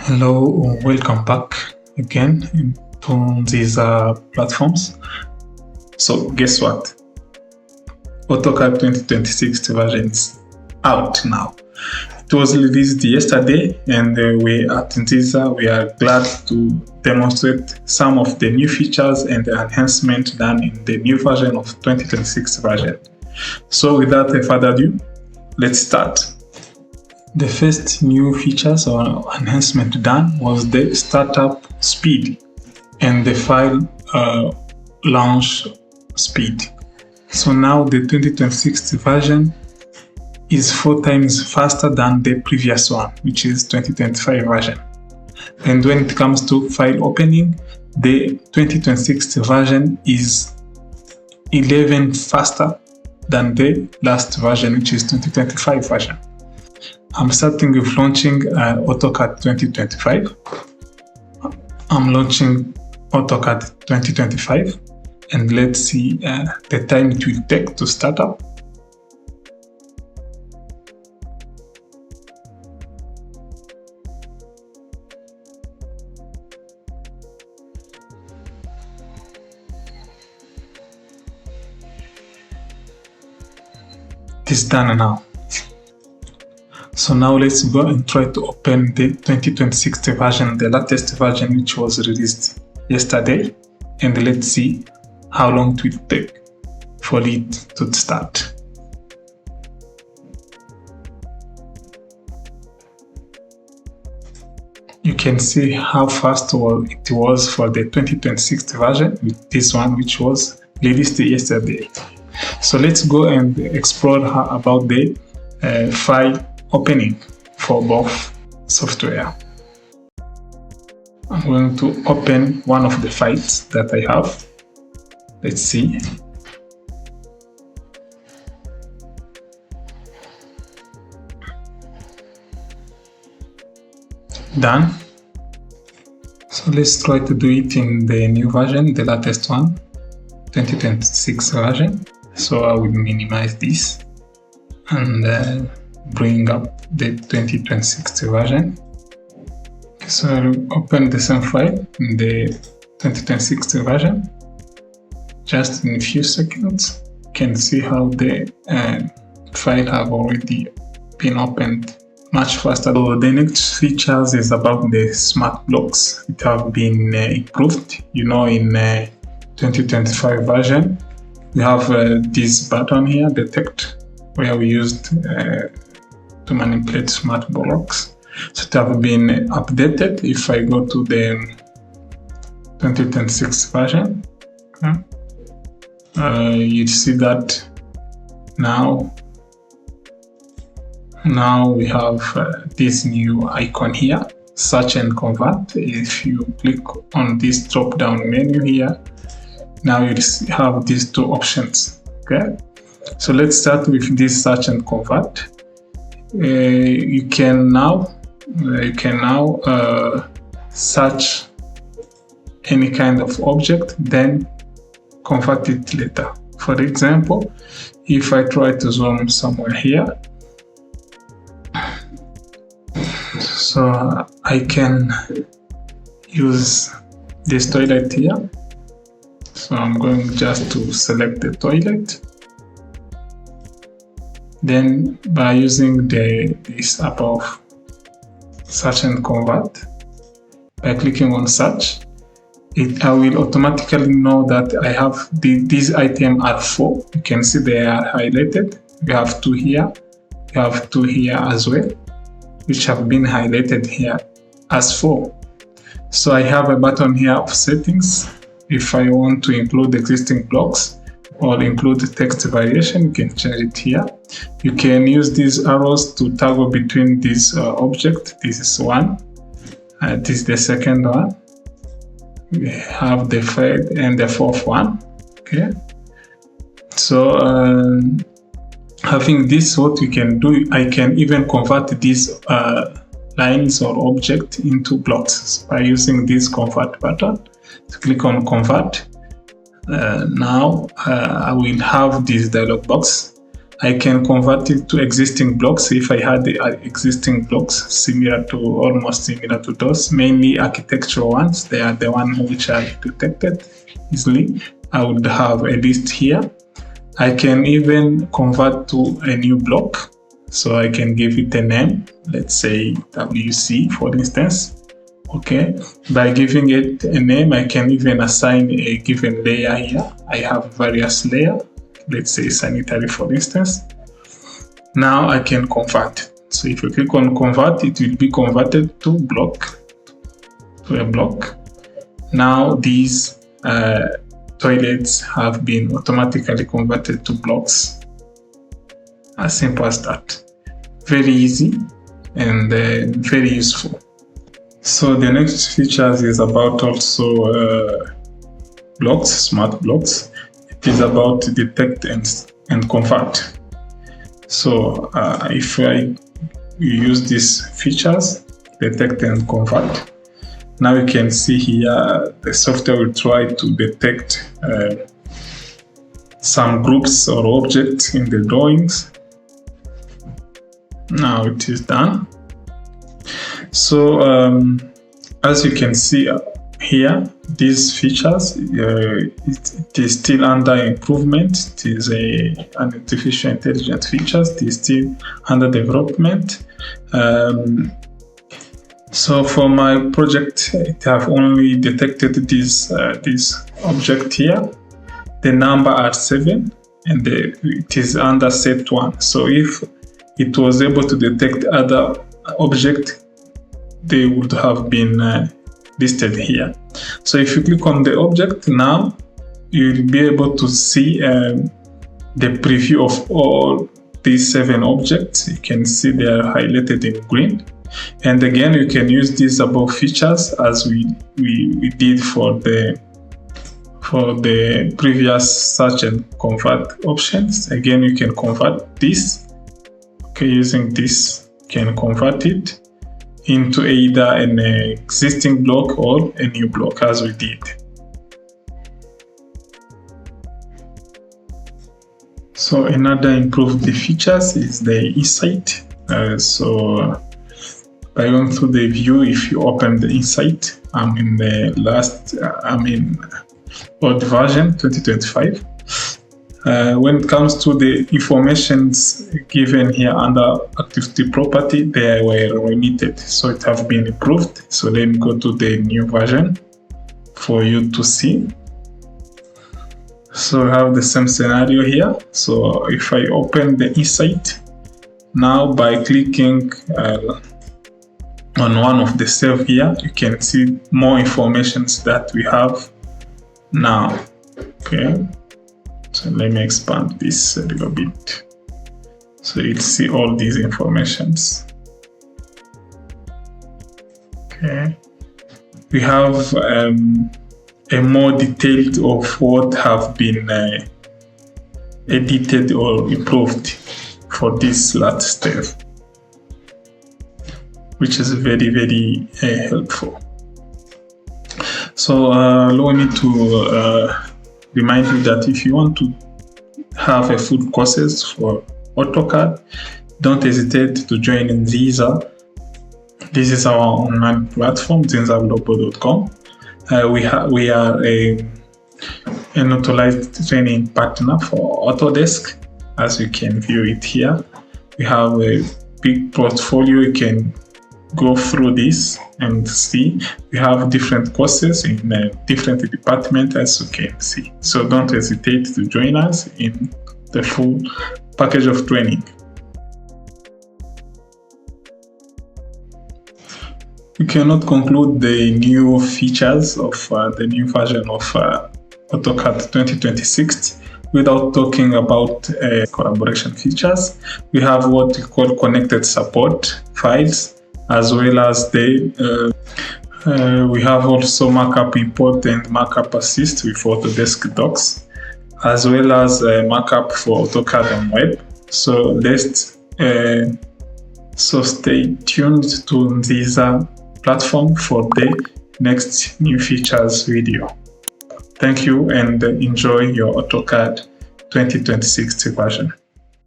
Hello, welcome back again to Nziza platforms. So guess what? AutoCAD 2026 version is out now. It was released yesterday, and we at Nziza, we are glad to demonstrate some of the new features and the enhancement done in the new version of 2026 version. So without further ado, let's start. The first new features or enhancement done was the startup speed and the file launch speed. So now the 2026 version is 4 times faster than the previous one, which is 2025 version. And when it comes to file opening, the 2026 version is 11 faster than the last version, which is 2025 version. I'm starting with launching AutoCAD 2025. I'm launching AutoCAD 2025, and let's see the time it will take to start up. It is done now. So now let's go and try to open the 2026 version, the latest version which was released yesterday, and let's see how long it will take for it to start. You can see how fast it was for the 2026 version with this one which was released yesterday. So let's go and explore about the file opening for both software. I'm going to open one of the files that I have. Let's see. Done. So let's try to do it in the new version, the latest one, 2026 version. So I will minimize this and bring up the 2026 version. So I'll open the same file in the 2026 version. Just in a few seconds, you can see how the file have already been opened much faster. So the next features is about the smart blocks. It have been improved. You know, in 2025 version, we have this button here, detect, where we used to manipulate smart blocks. So it have been updated. If I go to the 2026 version, you see that now we have this new icon here, search and convert. If you click on this drop down menu here, now you have these two options. Okay, so let's start with this search and convert. You can now search any kind of object, then convert it later. For example, if I try to zoom somewhere here, so I can use this toilet here. So I'm going just to select the toilet. Then by using this above search and convert, by clicking on search, I will automatically know that I have these items are 4. You can see they are highlighted. We have 2 here. We have 2 here as well, which have been highlighted here as 4. So I have a button here of settings. If I want to include existing blocks or include text variation, you can change it here. You can use these arrows to toggle between this object. This is one. This is the second one. We have the third and the fourth one. Okay. So having this, what we can do, I can even convert these lines or object into blocks by using this convert button. So click on convert. Now I will have this dialog box. I can convert it to existing blocks if I had the existing blocks almost similar to those, mainly architectural ones. They are the ones which are detected easily. I would have a list here. I can even convert to a new block. So I can give it a name, let's say WC for instance. Okay, by giving it a name, I can even assign a given layer here. I have various layers, let's say sanitary for instance. Now I can convert. So if you click on convert, it will be converted to a block. Now these toilets have been automatically converted to blocks. As simple as that. Very easy and very useful. So the next features is about also blocks, smart blocks. It is about detect and convert. So if I use these features, detect and convert, now you can see here the software will try to detect some groups or objects in the drawings. Now it is done. So as you can see here, these features, it is still under improvement. It is an artificial intelligence features. It is still under development. So for my project, it have only detected this object here. The number are 7 and it is under set 1. So if it was able to detect other objects, they would have been listed here. So if you click on the object now, you'll be able to see the preview of all these 7 objects. You can see they are highlighted in green. And again, you can use these above features as we did for the previous search and convert options. Again, you can convert this. Okay, using this, you can convert it into either an existing block or a new block as we did. So another improved features is the insight. So by going through the view, if you open the insight, I'm in the old version 2025. When it comes to the informations given here under activity property, they were remitted, so it have been improved. So let me go to the new version for you to see. So we have the same scenario here. So if I open the insight now, by clicking on one of the cells here, you can see more information that we have now. Okay. So let me expand this a little bit. So you'll see all these informations. Okay. We have a more detailed of what have been edited or improved for this last step, which is very, very helpful. So allow me to remind you that if you want to have a full courses for AutoCAD, don't hesitate to join Nziza. This is our online platform, nzizaglobal.com. We are an authorized training partner for Autodesk. As you can view it here, we have a big portfolio. You can go through this and see we have different courses in different departments, as you can see. So don't hesitate to join us in the full package of training. We cannot conclude the new features of the new version of AutoCAD 2026 without talking about collaboration features. We have what we call connected support files, as well as we have also markup import and markup assist with Autodesk Docs, as well as markup for AutoCAD and web. So stay tuned to Nziza platform for the next new features video. Thank you and enjoy your AutoCAD 2026 version.